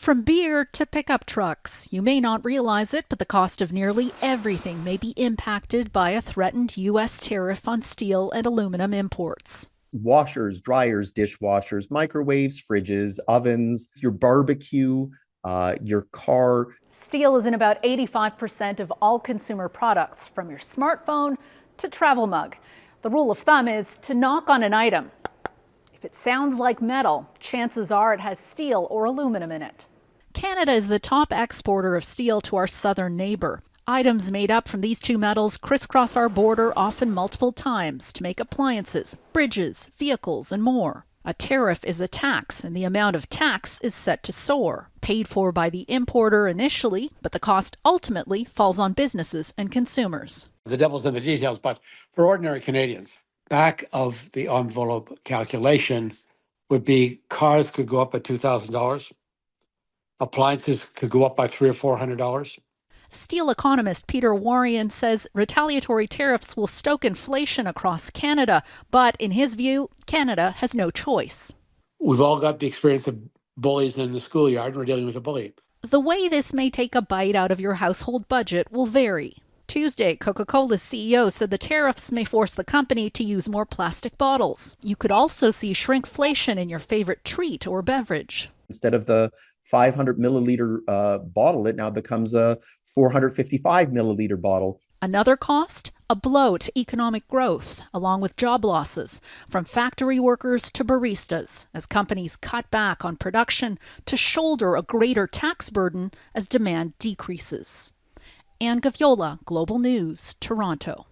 From beer to pickup trucks, you may not realize it, but the cost of nearly everything may be impacted by a threatened U.S. tariff on steel and aluminum imports. Washers, dryers, dishwashers, microwaves, fridges, ovens, your barbecue, your car. Steel is in about 85% of all consumer products, from your smartphone to travel mug. The rule of thumb is to knock on an item. If it sounds like metal, chances are it has steel or aluminum in it. Canada is the top exporter of steel to our southern neighbor. Items made up from these two metals crisscross our border often multiple times to make appliances, bridges, vehicles, and more. A tariff is a tax, and the amount of tax is set to soar, paid for by the importer initially, but the cost ultimately falls on businesses and consumers. The devil's in the details, but for ordinary Canadians, back of the envelope calculation would be cars could go up by $2,000. Appliances could go up by $300 or $400. Steel economist Peter Warrian says retaliatory tariffs will stoke inflation across Canada, but in his view, Canada has no choice. We've all got the experience of bullies in the schoolyard, and we're dealing with a bully. The way this may take a bite out of your household budget will vary. Tuesday, Coca-Cola's CEO said the tariffs may force the company to use more plastic bottles. You could also see shrinkflation in your favorite treat or beverage. Instead of the 500 milliliter bottle, it now becomes a 455 milliliter bottle. Another cost? A blow to economic growth, along with job losses, from factory workers to baristas, as companies cut back on production to shoulder a greater tax burden as demand decreases. Anne Gaviola, Global News, Toronto.